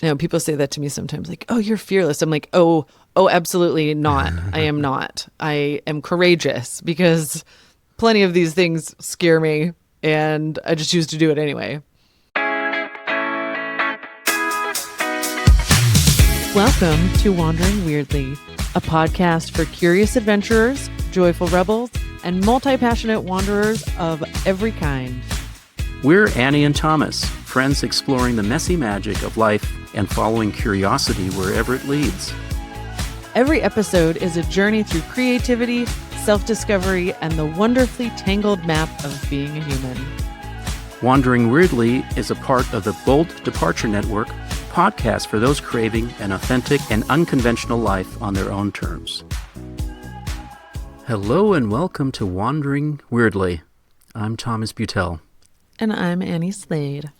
People say that to me sometimes, like, "Oh, you're fearless." I'm like, "Oh, absolutely not. I am not. I am courageous because plenty of these things scare me, and I just choose to do it anyway." Welcome to Wandering Weirdly, a podcast for curious adventurers, joyful rebels, and multi-passionate wanderers of every kind. We're Annie and Thomas, friends exploring the messy magic of life and following curiosity wherever it leads. Every episode is a journey through creativity, self-discovery, and the wonderfully tangled map of being a human. Wandering Weirdly is a part of the Bold Departure Network, podcast for those craving an authentic and unconventional life on their own terms. Hello and welcome to Wandering Weirdly. I'm Thomas Butel. And I'm Annie Slade.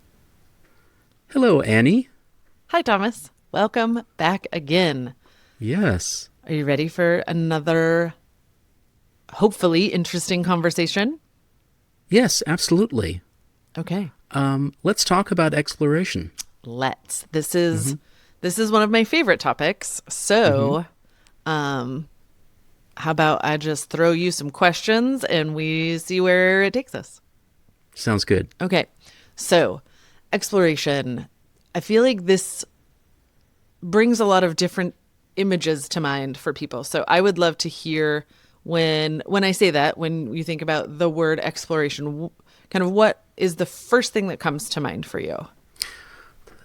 Hello, Annie. Hi, Thomas. Welcome back again. Yes. Are you ready for another, hopefully, interesting conversation? Yes, absolutely. Okay. Let's talk about exploration. Let's. This is one of my favorite topics. So, how about I just throw you some questions and we see where it takes us? Sounds good. Okay. So, exploration. I feel like this brings a lot of different images to mind for people. So I would love to hear when I say that, when you think about the word exploration, kind of what is the first thing that comes to mind for you?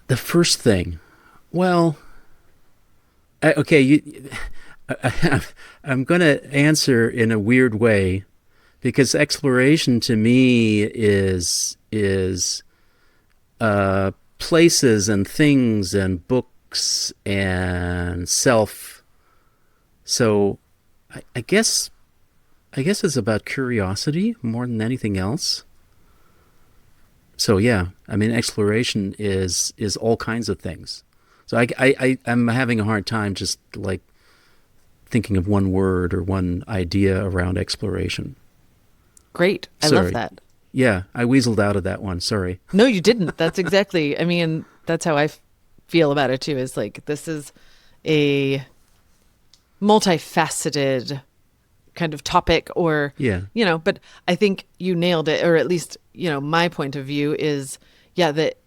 The first thing, well, I'm going to answer in a weird way because exploration to me is places and things and books and self. So I guess it's about curiosity more than anything else. So yeah, I mean, exploration is all kinds of things. So I'm having a hard time just like thinking of one word or one idea around exploration. Great. I love that. Yeah, I weaseled out of that one. Sorry. No, you didn't. That's exactly, I mean, that's how I feel about it too, is like, this is a multifaceted kind of topic or, but I think you nailed it, or at least, my point of view is, that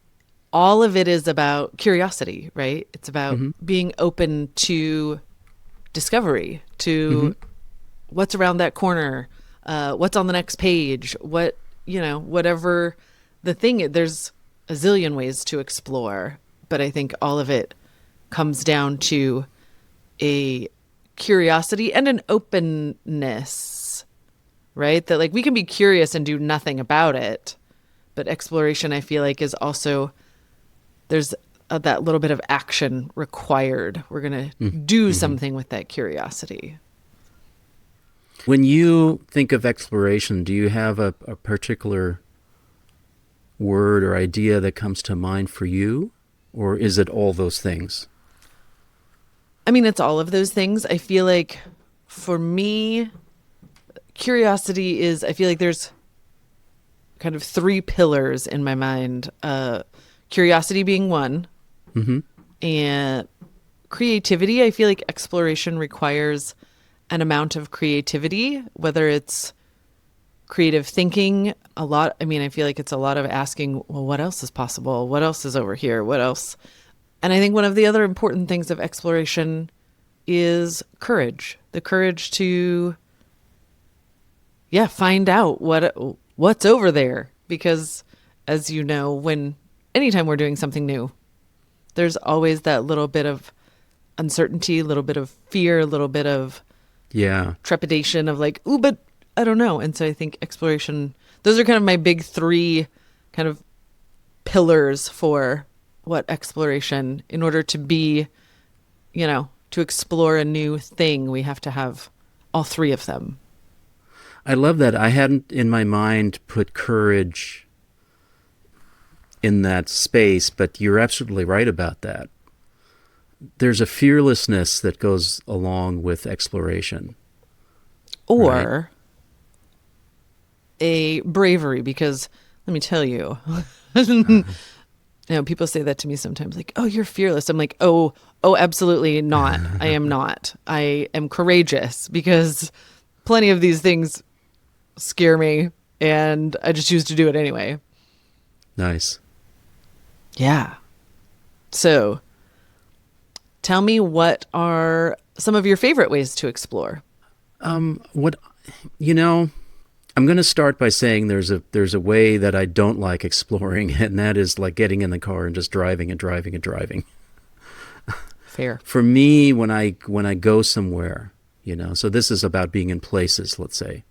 all of it is about curiosity, right? It's about being open to discovery, to what's around that corner, what's on the next page, whatever the thing, there's a zillion ways to explore, but I think all of it comes down to a curiosity and an openness, right? That like we can be curious and do nothing about it, but exploration I feel like is also, there's that little bit of action required. We're going to do something with that curiosity. When you think of exploration, do you have a particular word or idea that comes to mind for you? Or is it all those things? I mean, it's all of those things. I feel like for me, curiosity is, I feel like there's kind of three pillars in my mind. Curiosity being one. And creativity, I feel like exploration requires an amount of creativity, whether it's creative thinking, a lot. I mean, I feel like it's a lot of asking, well, what else is possible? What else is over here? What else? And I think one of the other important things of exploration is courage, the courage to, find out what's over there. Because as you know, anytime we're doing something new, there's always that little bit of uncertainty, a little bit of fear, a little bit of trepidation of like, ooh, but I don't know. And so I think exploration, those are kind of my big three kind of pillars for what exploration, in order to be, to explore a new thing, we have to have all three of them. I love that. I hadn't in my mind put courage in that space, but you're absolutely right about that. There's a fearlessness that goes along with exploration. Or a bravery, because let me tell you, and You know, people say that to me sometimes, like, "Oh, you're fearless." I'm like, "Oh, absolutely not. I am not. I am courageous because plenty of these things scare me, and I just choose to do it anyway." Nice. Yeah. So, tell me, what are some of your favorite ways to explore? What you know, I'm going to start by saying there's a way that I don't like exploring, and that is like getting in the car and just driving and driving and driving. Fair. For me, when I go somewhere, so this is about being in places, let's say.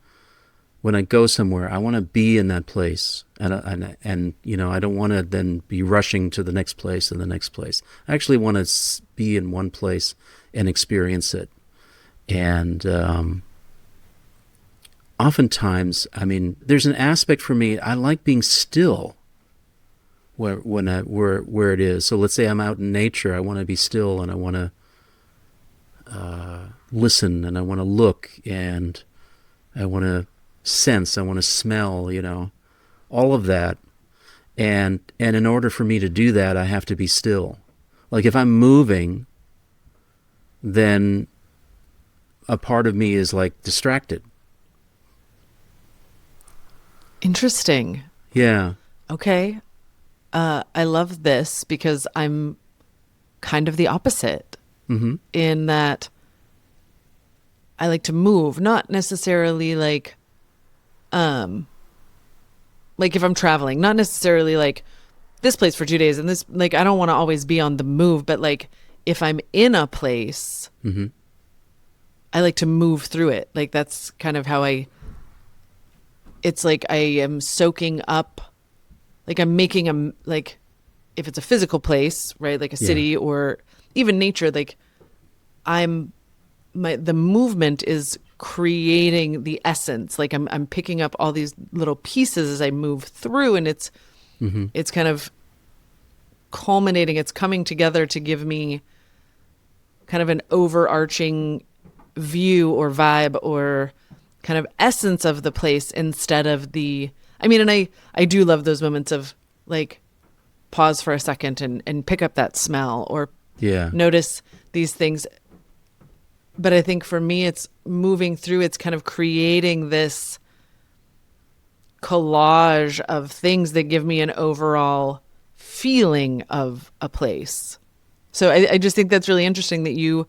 When I go somewhere, I want to be in that place, and I don't want to then be rushing to the next place and the next place. I actually want to be in one place and experience it. And oftentimes, I mean, there's an aspect for me. I like being still where it is. So let's say I'm out in nature. I want to be still, and I want to listen, and I want to look, and I want to sense, I want to smell, all of that. And in order for me to do that, I have to be still. Like if I'm moving, then a part of me is like distracted. Interesting. Yeah. Okay. I love this because I'm kind of the opposite in that I like to move, not necessarily like if I'm traveling, not necessarily like this place for 2 days and this, like, I don't want to always be on the move, but like if I'm in a place, I like to move through it. Like that's kind of how it's like I am soaking up, like I'm making like if it's a physical place, right? Like a city or even nature, like the movement is creating the essence. Like I'm picking up all these little pieces as I move through, and it's kind of culminating. It's coming together to give me kind of an overarching view or vibe or kind of essence of the place instead of and I do love those moments of like pause for a second and pick up that smell or notice these things. But I think for me, it's moving through, it's kind of creating this collage of things that give me an overall feeling of a place. So I just think that's really interesting that you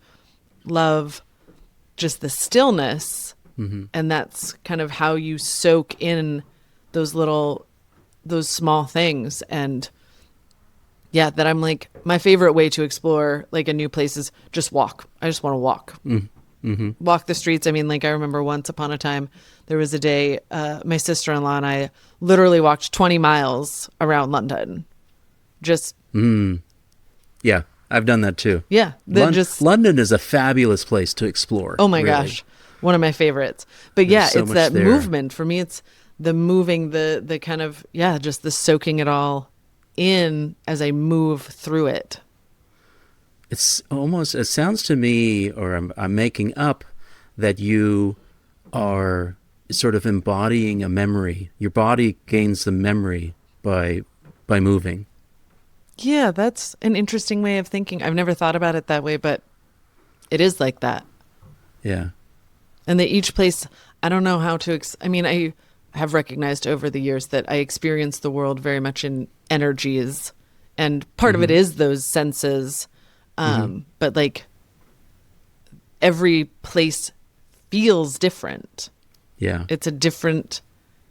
love just the stillness, and that's kind of how you soak in those small things. And yeah, that I'm like, my favorite way to explore like a new place is just walk. I just want to walk. Walk the streets. I mean, like I remember once upon a time, there was a day, my sister-in-law and I literally walked 20 miles around London. Just. Yeah, I've done that too. Yeah. London is a fabulous place to explore. Oh my gosh. One of my favorites. But it's that movement. For me, it's the moving, the kind of, just the soaking it all in as I move through it. It sounds to me, or I'm making up, that you are sort of embodying a memory. Your body gains the memory by moving. Yeah, that's an interesting way of thinking. I've never thought about it that way, but it is like that. Yeah. And that each place, I don't know how to, I have recognized over the years that I experience the world very much in energies, and part of it is those senses. But like every place feels different. Yeah. It's a different,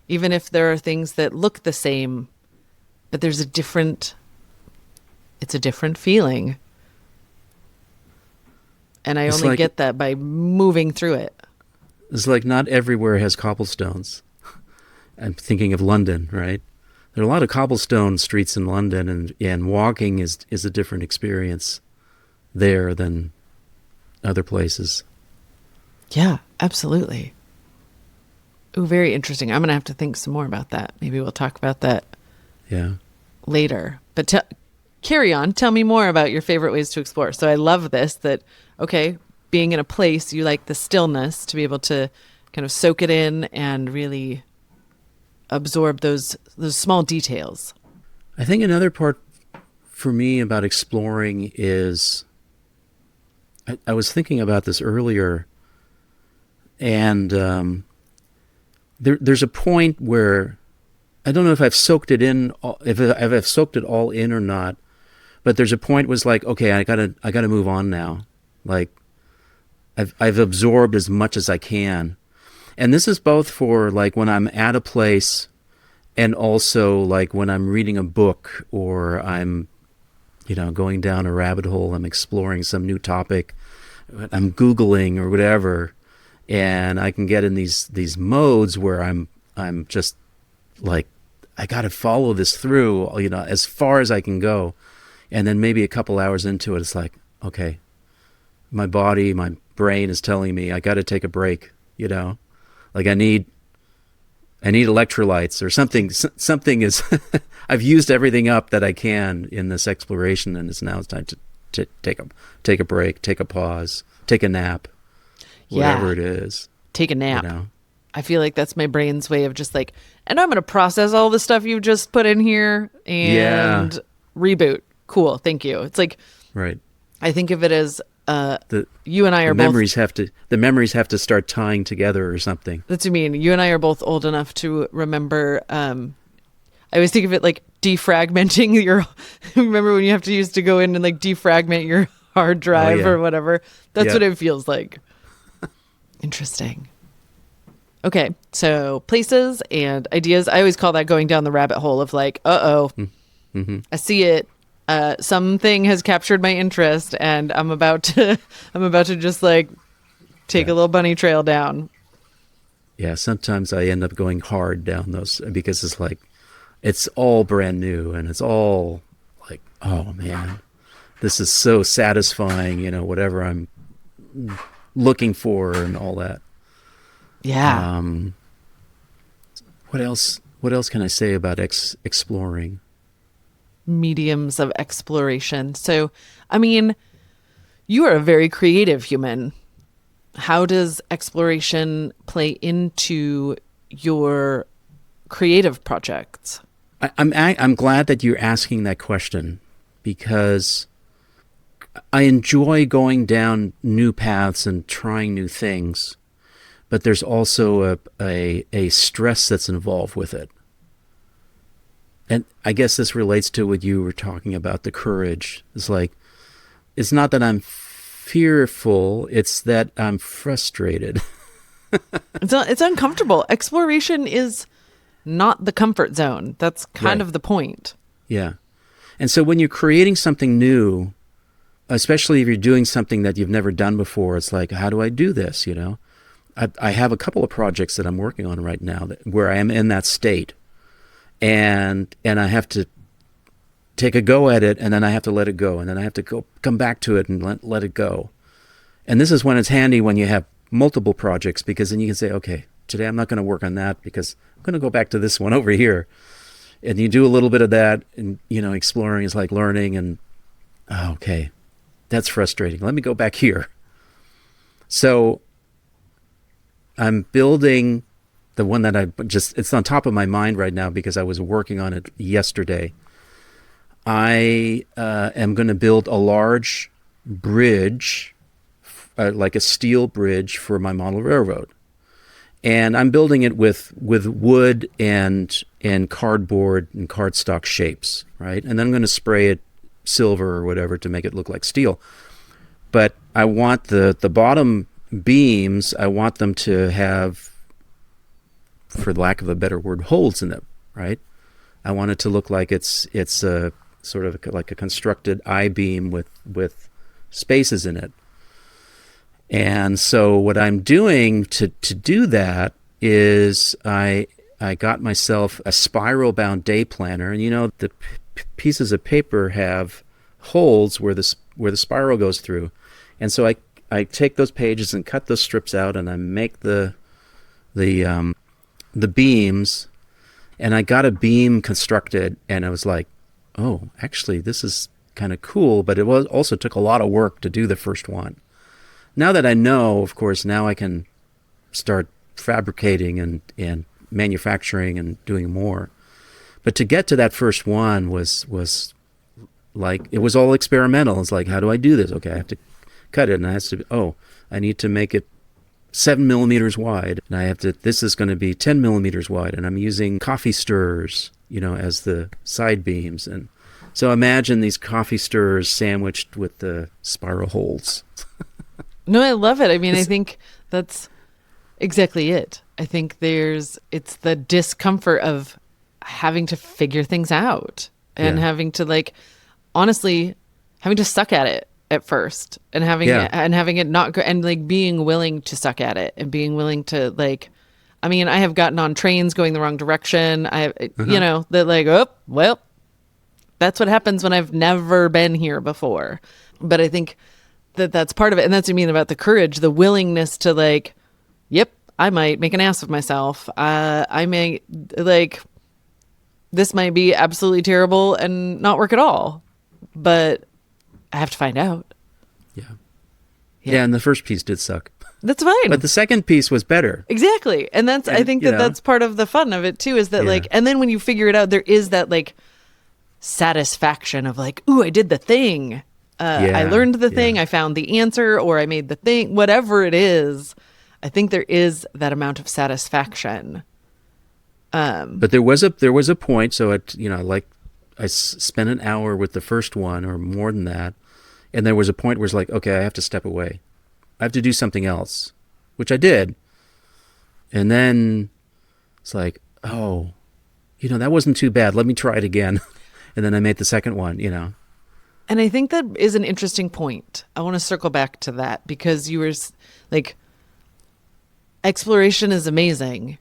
even if there are things that look the same, but it's a different feeling. And I only get that by moving through it. It's like not everywhere has cobblestones. I'm thinking of London, right? There are a lot of cobblestone streets in London, and walking is a different experience there than other places. Yeah, absolutely. Ooh, very interesting. I'm going to have to think some more about that. Maybe we'll talk about that later. But carry on. Tell me more about your favorite ways to explore. So I love this, that, okay, being in a place, you like the stillness to be able to kind of soak it in and really absorb those small details. I think another part for me about exploring is, I was thinking about this earlier, and there's a point where I don't know if I've soaked it in, if I've soaked it all in or not, but there's a point was like, okay, I gotta move on now. Like, I've absorbed as much as I can, and this is both for like when I'm at a place, and also like when I'm reading a book or I'm, going down a rabbit hole, I'm exploring some new topic, I'm Googling or whatever, and I can get in these modes where I'm just like, I got to follow this through, as far as I can go. And then maybe a couple hours into it, it's like, okay, my body, my brain is telling me I got to take a break, like I need electrolytes or something. Something is, I've used everything up that I can in this exploration, and it's time to take a break, take a pause, take a nap, whatever it is. Take a nap. I feel like that's my brain's way of just like, and I'm going to process all the stuff you've just put in here and reboot. Cool. Thank you. It's like, right. I think of it as, you and I are both. The memories have to start tying together or something. That's what I mean. You and I are both old enough to remember. I always think of it like defragmenting your. Remember when you have to use to go in and like defragment your hard drive or whatever? That's what it feels like. Interesting. Okay, so places and ideas. I always call that going down the rabbit hole of like, mm-hmm. I see it. Something has captured my interest, and I'm about to just like take a little bunny trail down. Yeah, sometimes I end up going hard down those because it's like, it's all brand new and it's all like, oh man, this is so satisfying, whatever I'm looking for and all that. Yeah. What else can I say about exploring? Mediums of exploration. So, I mean, you are a very creative human. How does exploration play into your creative projects? I'm glad that you're asking that question, because I enjoy going down new paths and trying new things, but there's also a stress that's involved with it. And I guess this relates to what you were talking about, the courage. It's like, it's not that I'm fearful, it's that I'm frustrated. It's uncomfortable. Exploration is not the comfort zone. That's kind of the point. Yeah. And so when you're creating something new, especially if you're doing something that you've never done before, it's like, how do I do this, I have a couple of projects that I'm working on right now where I am in that state. And I have to take a go at it, and then I have to let it go, and then I have to come back to it and let it go. And this is when it's handy when you have multiple projects, because then you can say, okay, today I'm not going to work on that because I'm going to go back to this one over here. And you do a little bit of that, and exploring is like learning, and okay, that's frustrating. Let me go back here. So I'm building the one that it's on top of my mind right now because I was working on it yesterday. I am going to build a large bridge, like a steel bridge for my model railroad. And I'm building it with wood and cardboard and cardstock shapes, right? And then I'm going to spray it silver or whatever to make it look like steel. But I want the bottom beams, I want them to have, for lack of a better word, holes in them, right? I want it to look like it's a sort of like a constructed I-beam with spaces in it. And so what I'm doing to do that is I got myself a spiral-bound day planner, and the pieces of paper have holes where the spiral goes through, and so I take those pages and cut those strips out, and I make the beams, and I got a beam constructed, and I was like, oh, actually this is kind of cool, but it also took a lot of work to do the first one. Now that I know, of course, now I can start fabricating and manufacturing and doing more. But to get to that first one was like it was all experimental. It's like, how do I do this? Okay, I have to cut it, and I have to. Oh, I need to make it 7 millimeters wide, and I have to. This is going to be 10 millimeters wide, and I'm using coffee stirrers, as the side beams, and so imagine these coffee stirrers sandwiched with the spiral holes. No, I love it. I mean, I think that's exactly it. I think it's the discomfort of having to figure things out and having to honestly, having to suck at it at first and having it not go, and being willing to suck at it and being willing to I mean, I have gotten on trains going the wrong direction. Oh, well, that's what happens when I've never been here before. But I think that's part of it. And that's what I mean about the courage, the willingness to yep, I might make an ass of myself. I may this might be absolutely terrible and not work at all, but I have to find out. Yeah. And the first piece did suck. That's fine. But the second piece was better. Exactly. And I think that's part of the fun of it too, is that and then when you figure it out, there is that satisfaction of ooh, I did the thing. I learned the thing, I found the answer, or I made the thing, whatever it is. I think there is that amount of satisfaction. But there was a point. So I spent an hour with the first one or more than that. And there was a point where it's okay, I have to step away. I have to do something else, which I did. And then it's oh, that wasn't too bad. Let me try it again. And then I made the second one, And I think that is an interesting point. I want to circle back to that because you were exploration is amazing,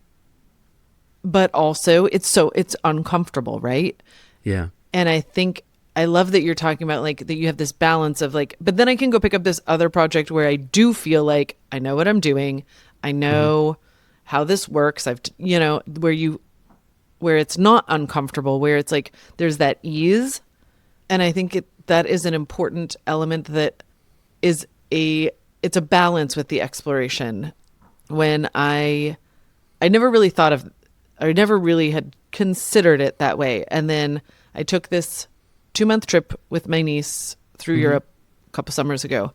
but also it's uncomfortable, right? Yeah. And I think I love that you're talking about that you have this balance of but then I can go pick up this other project where I do feel I know what I'm doing. I know how this works. Where it's not uncomfortable, where it's there's that ease. And I think that is an important element that is it's a balance with the exploration. When I never really I never really had considered it that way. And then I took this 2-month trip with my niece through Europe a couple summers ago.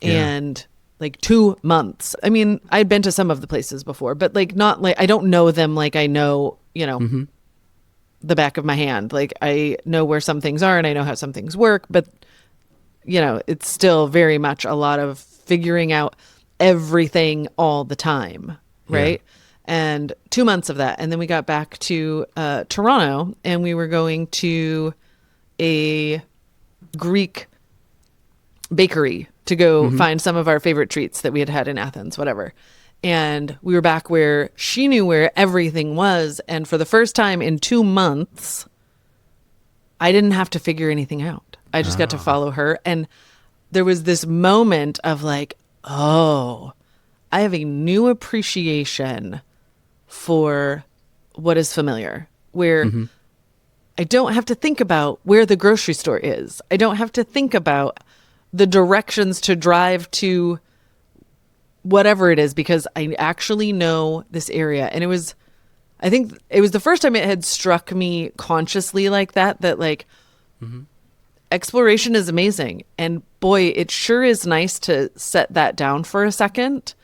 And 2 months. I mean, I'd been to some of the places before, but not I don't know them like I know, the back of my hand. I know where some things are and I know how some things work, but it's still very much a lot of figuring out everything all the time. Right. Yeah. And 2 months of that. And then we got back to Toronto and we were going to a Greek bakery to go find some of our favorite treats that we had had in Athens, whatever. And we were back where she knew where everything was. And for the first time in 2 months, I didn't have to figure anything out. I just got to follow her. And there was this moment of oh, I have a new appreciation for what is familiar, where I don't have to think about where the grocery store is. I don't have to think about the directions to drive to whatever it is, because I actually know this area. And I think it was the first time it had struck me consciously that exploration is amazing. And boy, it sure is nice to set that down for a second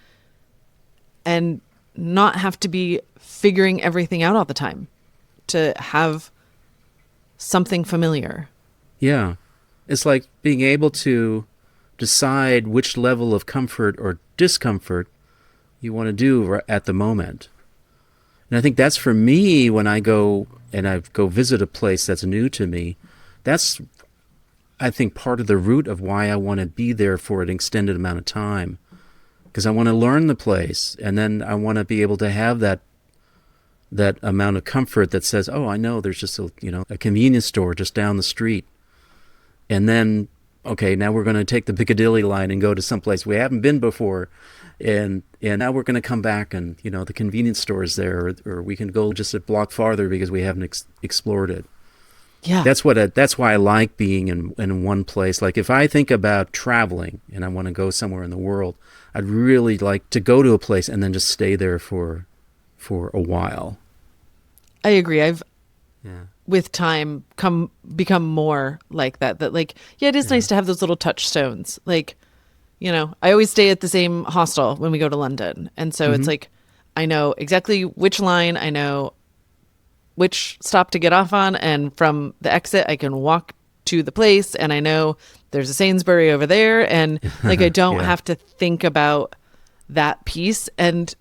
and not have to be figuring everything out all the time, to have something familiar. Yeah. It's like being able to decide which level of comfort or discomfort you want to do at the moment. And I think that's for me when I go visit a place that's new to me. That's, I think, part of the root of why I want to be there for an extended amount of time. Because I want to learn the place, and then I want to be able to have that amount of comfort that says, oh, I know there's just a convenience store just down the street. And then, okay, now we're going to take the Piccadilly line and go to someplace we haven't been before. And now we're going to come back and, the convenience store is there, or we can go just a block farther because we haven't explored it. Yeah. That's why I like being in one place. If I think about traveling and I want to go somewhere in the world, I'd really like to go to a place and then just stay there for a while. I agree. with time become more like that. That like, yeah, it is nice to have those little touchstones. Like, I always stay at the same hostel when we go to London. And so it's like, I know exactly which line, I know which stop to get off on. And from the exit, I can walk to the place, and I know there's a Sainsbury over there. And like, I don't have to think about that piece. And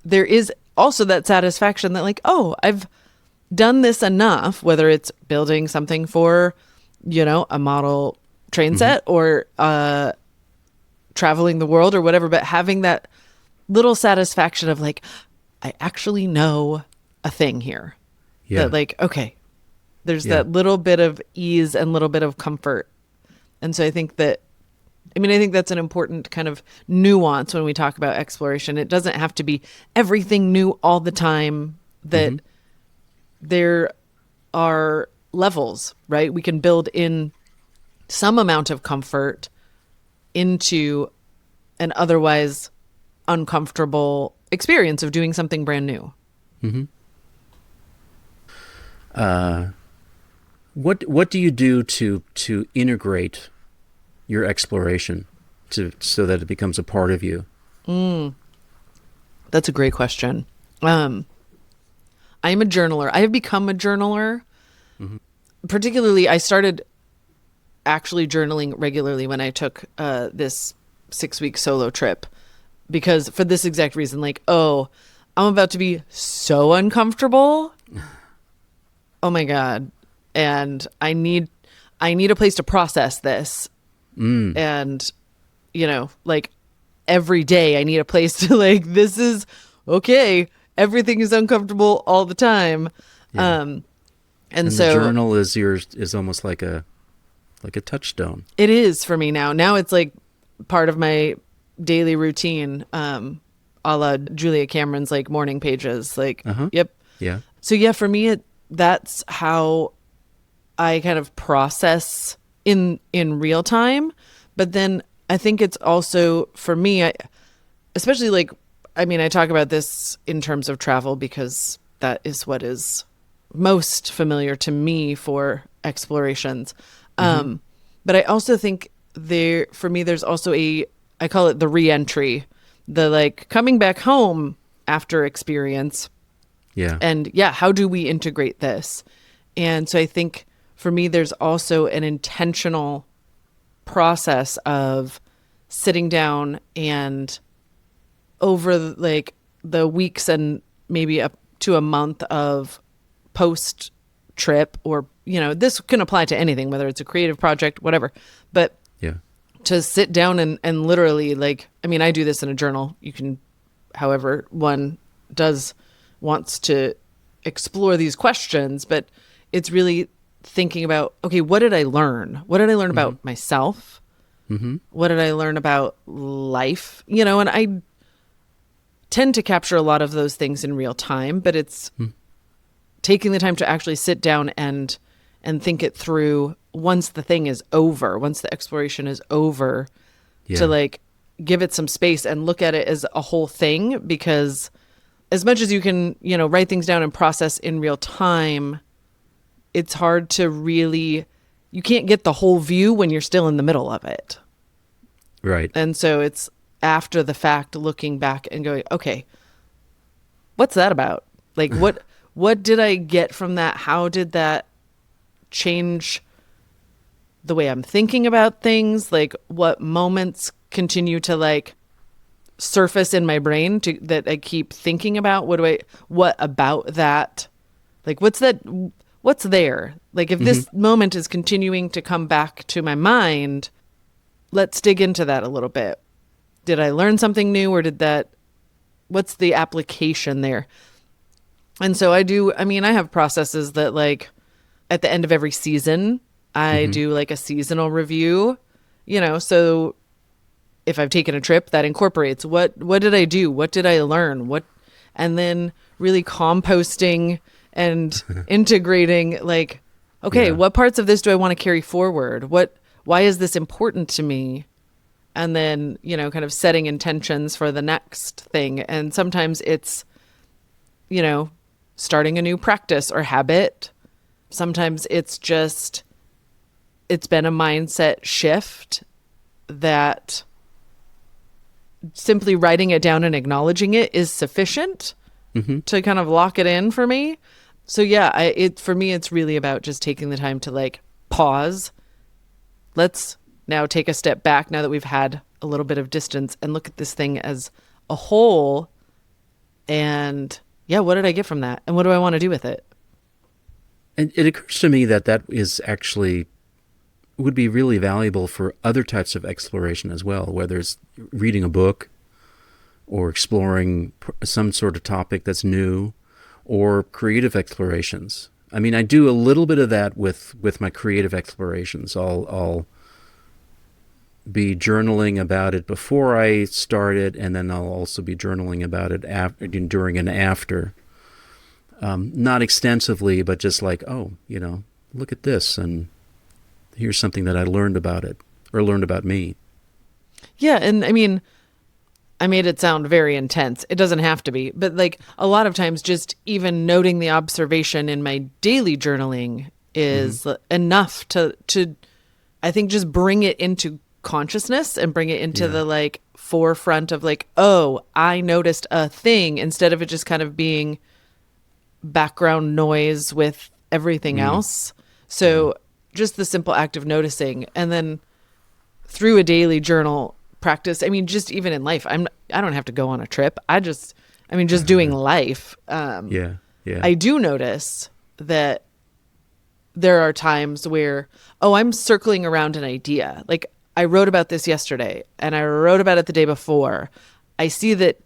there is also that satisfaction that like, oh, I've done this enough, whether it's building something for, a model train set or traveling the world or whatever, but having that little satisfaction of like, I actually know a thing here. That like, okay, there's that little bit of ease and little bit of comfort. And so I think that's an important kind of nuance when we talk about exploration. It doesn't have to be everything new all the time. That there are levels, right? We can build in some amount of comfort into an otherwise uncomfortable experience of doing something brand new. What do you do to integrate your exploration so that it becomes a part of you? That's a great question. I'm a journaler. I have become a journaler. Particularly, I started actually journaling regularly when I took this 6-week solo trip, because for this exact reason, like, oh, I'm about to be so uncomfortable. Oh my God. And I need a place to process this. And, like every day I need a place to like, this is okay. Everything is uncomfortable all the time. And so the journal is almost like a touchstone. It is for me now. Now it's like part of my daily routine, a la Julia Cameron's like morning pages. Like, yep. Yeah. So yeah, for me, that's how I kind of process in real time. But then I think it's also for me, especially like, I talk about this in terms of travel because that is what is most familiar to me for explorations. But I also think for me, there's also I call it the re-entry, the like coming back home after experience. Yeah. And how do we integrate this? And so I think for me, there's also an intentional process of sitting down and over like the weeks and maybe up to a month of post trip, or, this can apply to anything, whether it's a creative project, whatever, but to sit down and literally like, I do this in a journal. You can, however one wants to explore these questions, but it's really thinking about, okay, what did I learn? What did I learn about myself? What did I learn about life? And I tend to capture a lot of those things in real time, but it's taking the time to actually sit down and think it through once the thing is over, once the exploration is over, to like give it some space and look at it as a whole thing. Because as much as you can, write things down and process in real time, it's hard to really, you can't get the whole view when you're still in the middle of it. Right. And so it's after the fact, looking back and going, okay, what's that about? Like, what did I get from that? How did that change the way I'm thinking about things? Like, what moments continue to like surface in my brain that I keep thinking about? What about that? Like, what's there? Like, if this moment is continuing to come back to my mind, let's dig into that a little bit. Did I learn something new, or what's the application there? And so I have processes that like at the end of every season, I do like a seasonal review, so if I've taken a trip, that incorporates what did I do? What did I learn? And then really composting and integrating like, okay, what parts of this do I want to carry forward? Why is this important to me? And then, kind of setting intentions for the next thing. And sometimes it's, starting a new practice or habit. Sometimes it's been a mindset shift that simply writing it down and acknowledging it is sufficient to kind of lock it in for me. So yeah, for me, it's really about just taking the time to like pause. Let's now take a step back now that we've had a little bit of distance and look at this thing as a whole. And yeah, what did I get from that? And what do I want to do with it? And it occurs to me that is actually would be really valuable for other types of exploration as well, whether it's reading a book or exploring some sort of topic that's new, or creative explorations. I mean, I do a little bit of that with my creative explorations. I'll be journaling about it before I start it, and then I'll also be journaling about it during and after. Not extensively, but just like, look at this, and here's something that I learned about it, or learned about me. Yeah, and I mean, I made it sound very intense. It doesn't have to be, but like a lot of times just even noting the observation in my daily journaling is enough to I think just bring it into consciousness and bring it into the like forefront of like, oh, I noticed a thing, instead of it just kind of being background noise with everything else. So just the simple act of noticing, and then through a daily journal practice. I mean, just even in life, I don't have to go on a trip. Just doing life. I do notice that there are times where, I'm circling around an idea. Like I wrote about this yesterday and I wrote about it the day before. I see that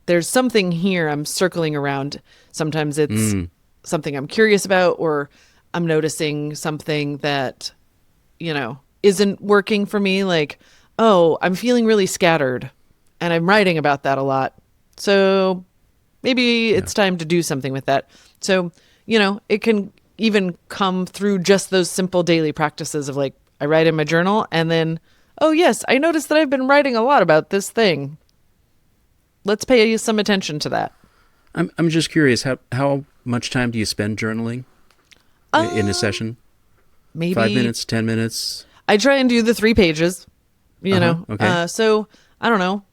there's something here I'm circling around. Sometimes it's something I'm curious about, or I'm noticing something that, isn't working for me. Like, I'm feeling really scattered and I'm writing about that a lot. So maybe it's time to do something with that. So, it can even come through just those simple daily practices of like, I write in my journal and then, oh yes, I noticed that I've been writing a lot about this thing. Let's pay some attention to that. I'm just curious, how much time do you spend journaling in a session? Maybe 5 minutes, 10 minutes? I try and do the 3 pages, Okay. So I don't know,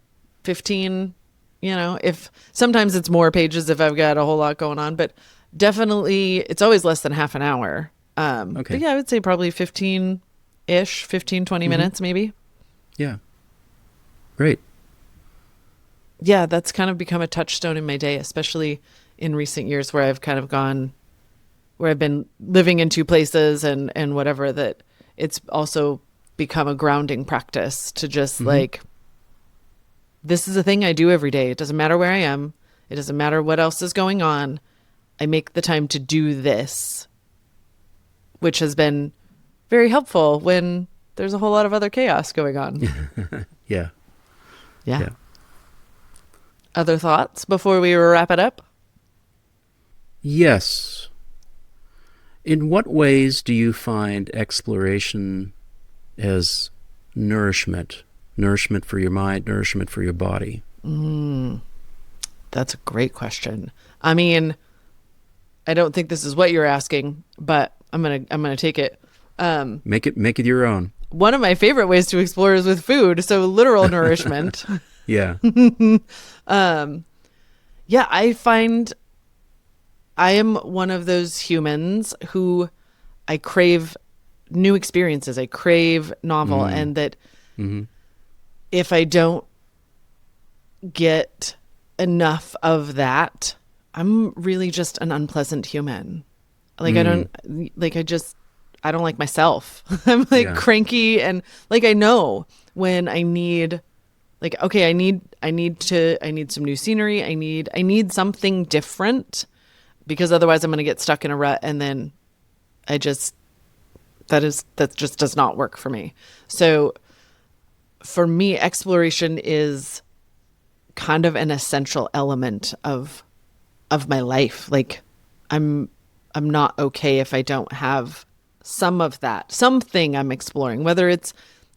15, if sometimes it's more pages if I've got a whole lot going on, but definitely it's always less than half an hour. Okay. But yeah, I would say probably 15, 20 minutes maybe. Yeah. Great. Yeah, that's kind of become a touchstone in my day, especially in recent years where I've kind of where I've been living in 2 places and whatever, that it's also become a grounding practice to just like, this is a thing I do every day. It doesn't matter where I am. It doesn't matter what else is going on. I make the time to do this, which has been very helpful when there's a whole lot of other chaos going on. Yeah. Other thoughts before we wrap it up? Yes. In what ways do you find exploration as nourishment? Nourishment for your mind, nourishment for your body? That's a great question. I mean, I don't think this is what you're asking, but I'm gonna take it. Make it your own. One of my favorite ways to explore is with food, so literal nourishment. Yeah. Yeah, I find I am one of those humans who I crave new experiences. I crave novel, and that if I don't get enough of that, I'm really just an unpleasant human. Like I don't like myself. I'm like cranky, and like I know when I need, like, okay, I need some new scenery. I need something different, because otherwise I'm going to get stuck in a rut, and then that just does not work for me. So for me, exploration is kind of an essential element of my life. Like I'm not okay if I don't have some of that, something I'm exploring, whether it's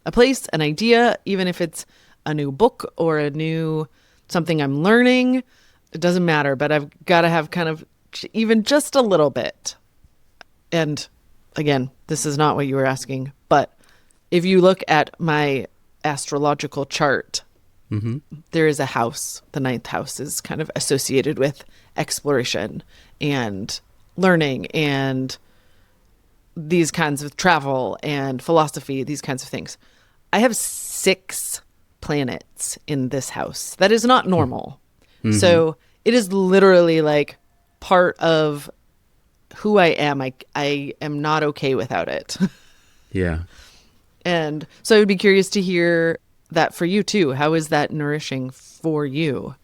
a place, an idea, even if it's a new book or something I'm learning, it doesn't matter, but I've got to have kind of even just a little bit. And again, this is not what you were asking, but if you look at my astrological chart, there is a house. The ninth house is kind of associated with exploration and learning and these kinds of travel and philosophy, these kinds of things. I have 6 planets in this house. That is not normal. So it is literally like part of who I am. I am not okay without it. Yeah. And so I would be curious to hear that for you too. How is that nourishing for you?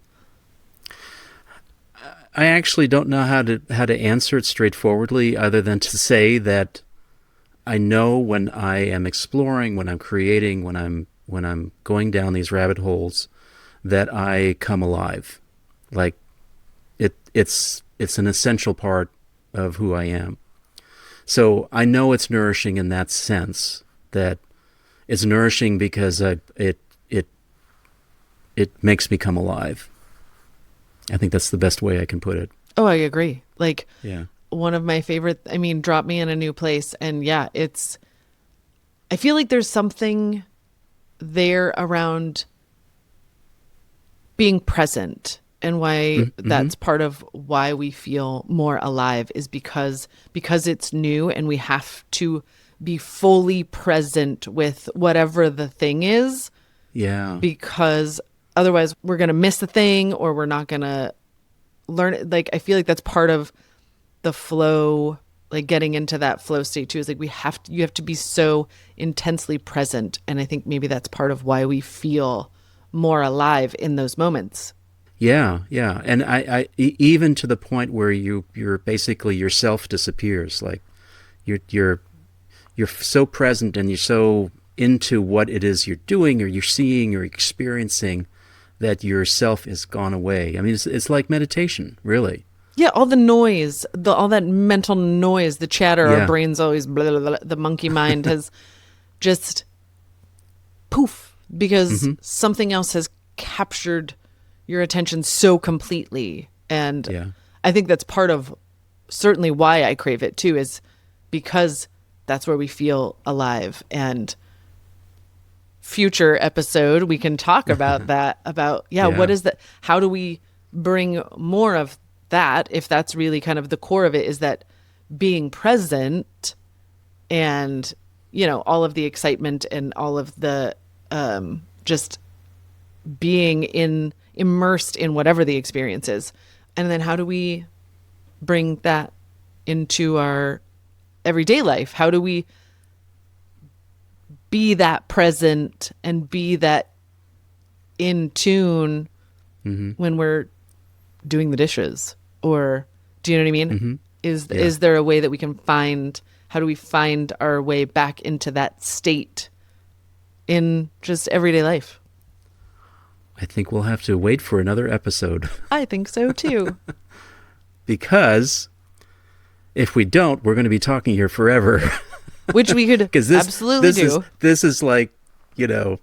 I actually don't know how to answer it straightforwardly, other than to say that I know when I am exploring, when I'm creating, when I'm going down these rabbit holes, that I come alive. Like it's an essential part of who I am. So I know it's nourishing in that sense, that it's nourishing because it makes me come alive. I think that's the best way I can put it. Oh, I agree. Like, yeah. One of my favorite, drop me in a new place. And yeah, I feel like there's something there around being present, and why that's part of why we feel more alive is because it's new and we have to be fully present with whatever the thing is. Yeah. Because otherwise we're going to miss the thing, or we're not going to learn it. Like, I feel like that's part of the flow, like getting into that flow state too, is like you have to be so intensely present. And I think maybe that's part of why we feel more alive in those moments. Yeah, yeah. And I even to the point where you're basically yourself disappears. Like you're so present and you're so into what it is you're doing or you're seeing or experiencing that yourself is gone away. I mean, it's like meditation, really. Yeah, all the noise, all that mental noise, the chatter, Yeah. Our brains always, blah, blah, blah, the monkey mind has just poof, because something else has captured your attention so completely. And Yeah. I think that's part of certainly why I crave it too, is because that's where we feel alive. And future episode, we can talk about that, about, what is that? How do we bring more of that, if that's really kind of the core of it, is that being present and, all of the excitement and all of the just being immersed in whatever the experience is. And then how do we bring that into our everyday life? How do we be that present and be that in tune when we're doing the dishes? Or do you know what I mean? Is there a way that we can how do we find our way back into that state in just everyday life? I think we'll have to wait for another episode. I think so too. Because if we don't, we're going to be talking here forever. Which we could absolutely do. This is like, you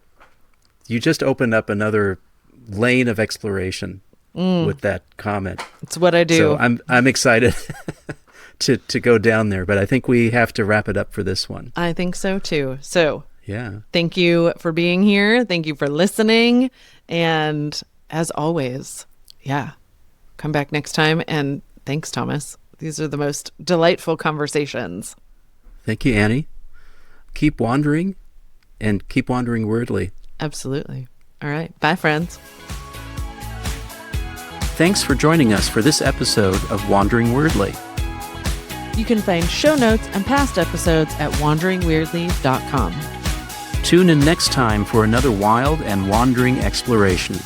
just opened up another lane of exploration with that comment. It's what I do. So I'm excited to go down there, but I think we have to wrap it up for this one. I think so too. So yeah. Thank you for being here. Thank you for listening. And as always, come back next time. And thanks, Thomas. These are the most delightful conversations. Thank you, Annie. Keep wandering, and keep wandering weirdly. Absolutely. All right. Bye, friends. Thanks for joining us for this episode of Wandering Weirdly. You can find show notes and past episodes at wanderingweirdly.com. Tune in next time for another wild and wandering exploration.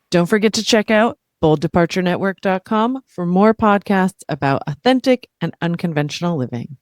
Don't forget to check out bolddeparturenetwork.com for more podcasts about authentic and unconventional living.